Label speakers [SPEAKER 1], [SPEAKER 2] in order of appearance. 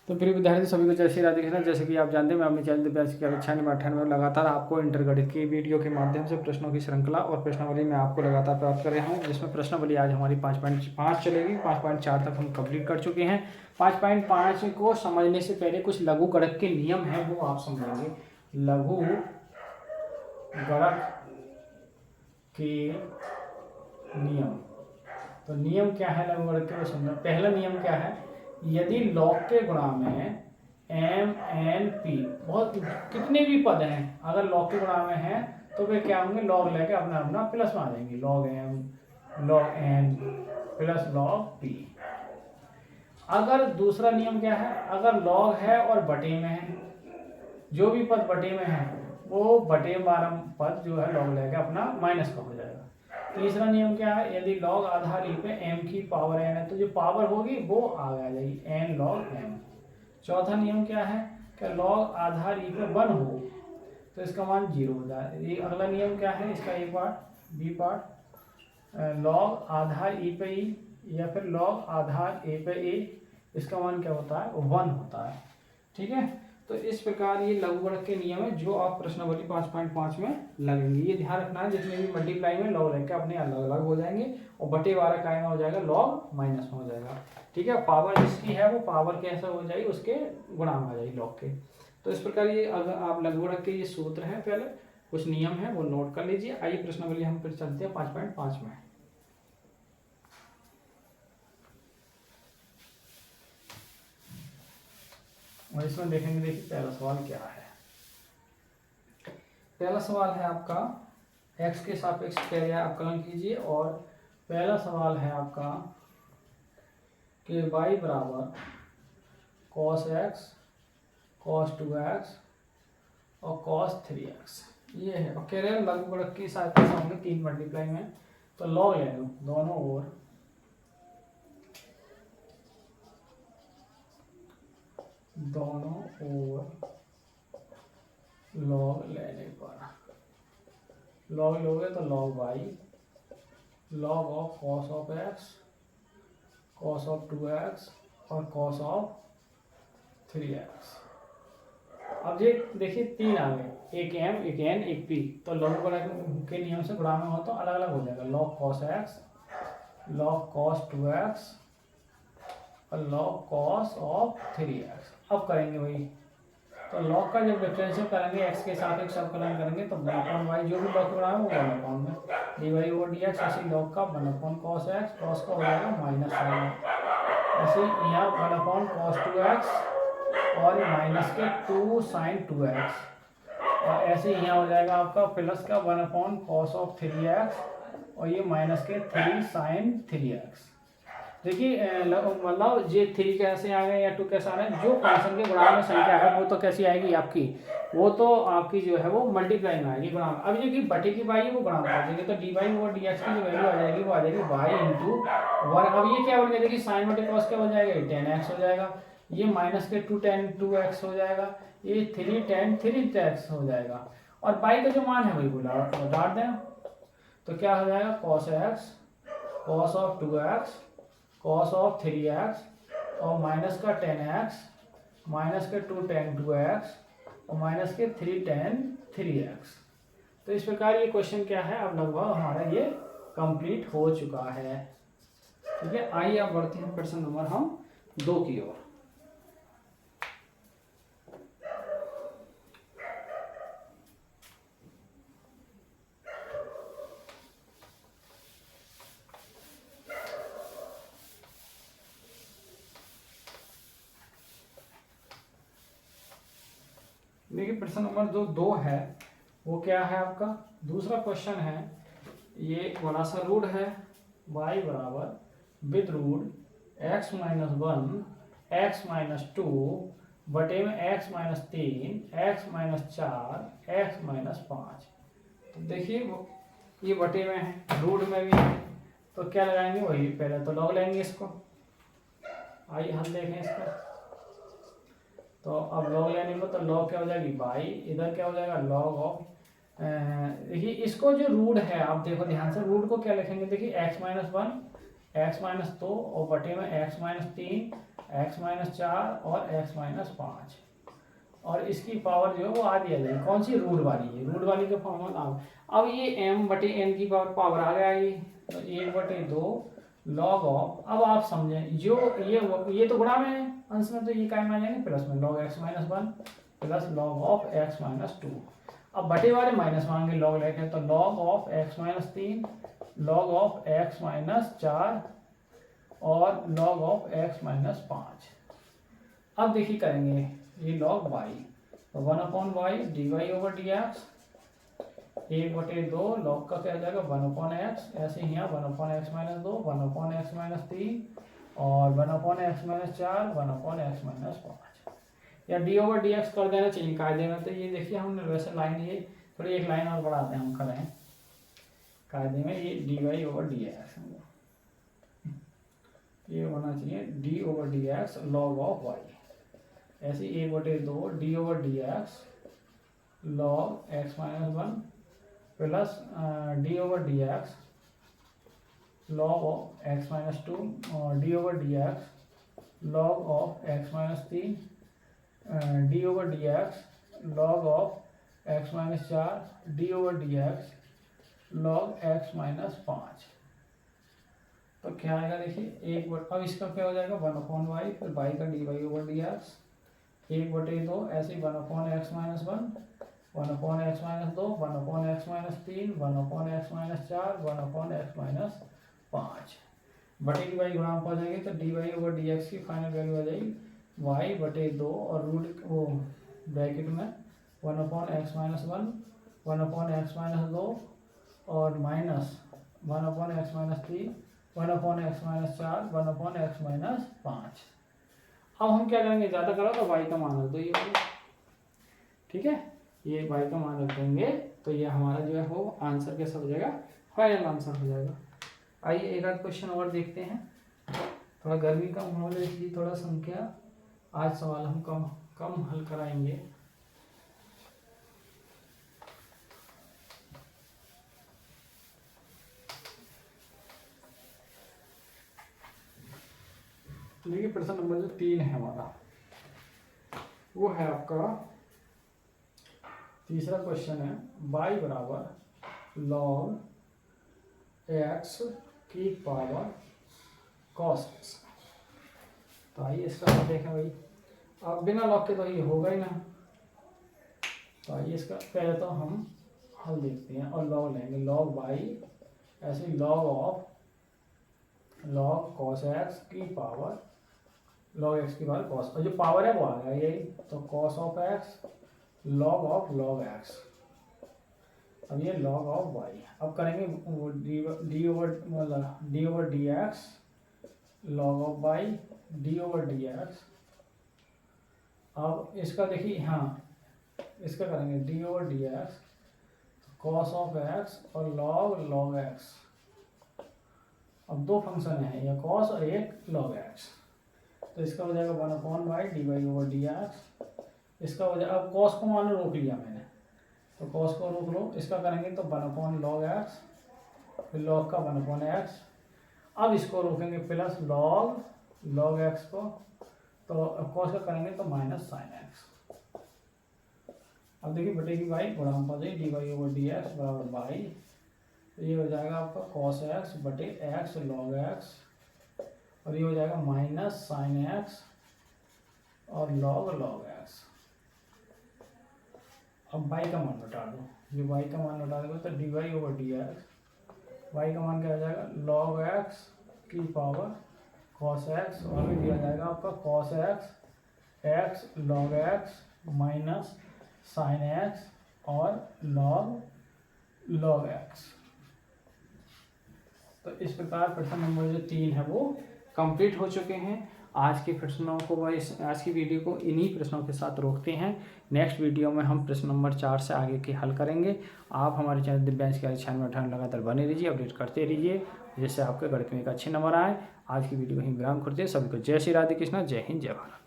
[SPEAKER 1] तो प्रिय विद्यार्थी सभी को जय श्री राधे कृष्ण। जैसे कि आप जानते हैं मैं अपने चैनल दिव्यांश की कक्षा नंबर 98 में लगातार आपको इंटरगणित की वीडियो के माध्यम से प्रश्नों की श्रृंखला और प्रश्नावली में आपको लगातार प्राप्त कर रहा हूं, जिसमें प्रश्नावली आज हमारी 5.5 चलेगी। 5.4 तक हम कंप्लीट कर चुके हैं। 5.5 को समझने से पहले कुछ लघु गणक के नियम हैं वो आप समझेंगे। लघु गणक के नियम, तो नियम क्या है लघु गणक के, वो समझना। पहला नियम क्या है, यदि लॉग के गुणा में एम एन पी बहुत कितने भी पद हैं, अगर लॉग के गुणा में हैं तो वे क्या होंगे, लॉग लेके अपना अपना प्लस में आ जाएंगे। Log M log N plus log P. अगर दूसरा नियम क्या है, अगर लॉग है और बटे में है, जो भी पद बटे में है वो बटे वाला पद जो है लॉग लेके अपना माइनस का हो जाएगा। तीसरा नियम क्या है, यदि लॉग आधार ई पे m की पावर n है तो जो पावर होगी वो आगे आ जाएगी n log m। चौथा नियम क्या है कि लॉग आधार ई पे 1 हो तो इसका मान 0 हो जाए। ये अगला नियम क्या है, इसका ए पार्ट बी पार्ट, लॉग आधार ई पे ई या फिर लॉग आधार ए पे ए, इसका मान क्या होता है, 1 होता है। ठीक है, तो इस प्रकार ये लघु गणक के नियम है जो आप प्रश्नावली 5.5 में लगेंगे। ये ध्यान रखना है, जिसमें भी मल्टीप्लाई में लॉग लेके अपने अलग अलग हो जाएंगे और बटे वाला काय में हो जाएगा, लॉग माइनस में हो जाएगा। ठीक है, पावर जिसकी है वो पावर कैसा हो जाएगी, उसके गुणा में आ जाएगी लॉग के। तो इस प्रकार ये अगर आप लघु गणक के ये सूत्र है, पहले कुछ नियम है वो नोट कर लीजिए। आइए प्रश्नावली हम फिर चलते हैं 5.5 में। और इसमें देखेंगे, देखिए पहला सवाल क्या है। पहला सवाल है आपका x के सापेक्ष क्या है, अवकलन कीजिए। और पहला सवाल है आपका कि y बराबर cos x cos 2x और cos 3x ये है। और कह रहे हैं लघु गणक की सहायता से होंगे 3 मल्टीप्लाई में, तो लॉग ले लो दोनों ओर, लॉग लेने पर लॉग लोगे तो log y log of cos of x cos of 2x और cos ऑफ 3x। अब ये देखिए 3 आ गए, एक m एक n एक p, तो लॉग के नियम से गुणा में हो तो अलग अलग हो जाएगा। log cos x log cos 2x और log cos ऑफ 3x। अब करेंगे वही, तो लॉग का जब डिफरेंशियल करेंगे x के साथ एक अवकलन करेंगे तो 1/y जो भी लॉग के बराबर वो 1/, में dy ओवर dx, ऐसे लॉग का 1/cos x, cos का हो जाएगा माइनस साइन, ऐसे यहाँ 1/cos 2x और माइनस के 2 sin 2x, और ऐसे यहाँ हो जाएगा आपका प्लस का 1/cos ऑफ 3x और ये माइनस के 3 sin 3x। देखिए मतलब ये 3 कैसे आ गए या 2 कैसे आ रहे हैं, जो फंक्शन के गुणा में संख्या है वो तो कैसी आएगी आपकी, वो तो आपकी जो है वो मल्टीप्लाई में आएगी गुणा में। अब ये कि बटे की बाई है वो गुणा में आ जाएगी, तो D Y over D X की जो वैल्यू आ जाएगी वो आ जाएगी वाई इंटू 1। अब ये क्या हो गया, देखिए साइन बटे कॉस क्या हो जाएगा, 10x हो जाएगा, ये माइनस के 2 tan 2x हो जाएगा, ये 3 tan 3x हो जाएगा, और बाई का जो मान है वही बोला डाल दें, तो क्या हो जाएगा cos x cos of 2x cos of 3x और माइनस का 10x माइनस के 2 tan 2x और माइनस के 3 tan 3x। तो इस प्रकार ये क्वेश्चन क्या है, अब लगभग हमारा ये कंप्लीट हो चुका है। ठीक है, आइए अब बढ़ते हैं प्रश्न नंबर हम 2 की ओर। देखिए प्रश्न नंबर जो 2 है वो क्या है आपका, दूसरा क्वेश्चन है, ये बड़ा सा रूट है y बराबर with root x minus 1 x minus 2 बटे में x minus 3 x minus 4 x minus 5। तो देखिए ये बटे में है, रूट में भी है, तो क्या लगाएंगे वही, पहले तो लॉग लेंगे इसको। आइए हम देखें इसको, तो अब लॉग लेने को तो लॉग क्या हो जाएगी बाई, इधर क्या हो जाएगा लॉग ऑफ, देखिए इसको जो रूट है आप देखो ध्यान से, रूट को क्या लिखेंगे, देखिए x माइनस 1 x माइनस 2 और बटे में x माइनस 3, x माइनस 4 और x माइनस 5, और इसकी पावर जो है वो आधी आ जाएगी। कौन सी? रूट वाली है, रूट वाली का फॉर्मूला। अब ये m बटे n की पावर आ गया ये, तो 1/2 लॉग ऑफ, अब आप समझें जो ये तो गुणा में है अंश में, तो ये काय में आ जाएंगे प्लस में, log x minus 1 plus log of x minus 2। अब बटे वाले माइनस मांगे लॉग लेके, तो log of x minus 3, log of x minus 4 और लॉग ऑफ x माइनस 5। अब देखिए करेंगे ये लॉग y, तो 1/y dy/dx, 1/2 लॉग का क्या हो जाएगा 1/x, ऐसे ही यहाँ 1/x माइनस 2, 1/x माइनस 3 और 1/x माइनस 4, 1/x माइनस 5, या dy/dx कर देना चाहिए कायदे में। तो ये देखिए हमने वैसे लाइन ये थोड़ी एक लाइन और बढ़ाते हैं हम, करें कायदे में ये dy/dx, ये होना चाहिए dy/dx लॉग ऑफ y, ऐसे 1/2 dy/dx log x minus 1 plus dy/dx log of x minus 2 और dy/dx log of x minus 3, dy/dx log of x minus 4, dy/dx log x minus 5। तो क्या आएगा देखिए अब इसका क्या हो जाएगा 1/y, फिर y का dy/dx 1/2, ऐसे 1/x minus 1, 1/x minus 2, 1/x minus 3, 1/x minus 4, 1/x minus 5, बटे की y गुणा हो जाएगी, तो dy/dx की फाइनल वैल्यू आ जाएगी y/2 और रूट वो ब्रैकेट में 1/x माइनस 1, 1/x माइनस 2 और minus 1/x minus 3, 1/x minus 4, 1/x minus 5। अब हम क्या करेंगे, ज़्यादा करो तो y का मान रख दो ये वाला, ठीक है, ये y का मान रख देंगे, तो ये हमारा जो है वो आंसर कैसा हो जाएगा, फाइनल आंसर हो जाएगा। आइए एक आध क्वेश्चन और देखते हैं। थोड़ा गर्मी का माहौल है इसलिए थोड़ा संख्या आज सवाल हम कम हल कराएंगे। देखिए प्रश्न नंबर जो 3 है हमारा, वो है आपका तीसरा क्वेश्चन है, y बराबर लॉग x की पावर cos x। तो आइए इसका हम देखें भाई, अब बिना लॉग के तो ये होगा ही ना, तो आइए इसका पहले तो हम हल देखते हैं और लॉग लेंगे, लॉग y ऐसे log of log cos x की पावर लॉग x की पावर cos, और जो पावर है वो आ गया यही, तो cos of x log of log x, अब ये लॉग ऑफ y। अब करेंगे वो d/dx log of y d/dx। अब इसका देखिए, हाँ इसका करेंगे d/dx cos ऑफ x और log x। अब दो फंक्शन है, एक cos और एक log x, तो इसका हो जाएगा 1/y dy/dx, इसका हो जाएगा, अब cos को मान लो रोक लिया मैंने, तो cos को रोक लो, इसका करेंगे तो 1/log x, फिर log का 1/x, अब इसको रोकेंगे प्लस log x को, तो cos का करेंगे तो माइनस sin x। अब देखिए बटे की y गुणा हो जाएगी dy/dx बराबर y, तो ये हो जाएगा आपका cos x बटे x log x, और ये हो जाएगा माइनस sin x और log x। अब y का मान बता दो, ये y का मान बता दोगे तो dy/dx, y का मान क्या हो जाएगा log x की पावर cos x, और भी दिया जाएगा आपका cos x log x minus sin x और log x। तो इस प्रकार प्रश्न नंबर जो 3 है वो कंप्लीट हो चुके हैं। आज के प्रश्नों को आज की वीडियो को इन्हीं प्रश्नों के साथ रोकते हैं। नेक्स्ट वीडियो में हम प्रश्न नंबर 4 से आगे के हल करेंगे। आप हमारे चैनल दिव्यांश के चैनल में लगातार बने रहिए, अपडेट करते रहिए, जिससे आपके गणित में एक अच्छे नंबर आए। आज की वीडियो को ही विराम करते हैं। सभी को जय श्री राधे कृष्णा, जय हिंद, जय भारत।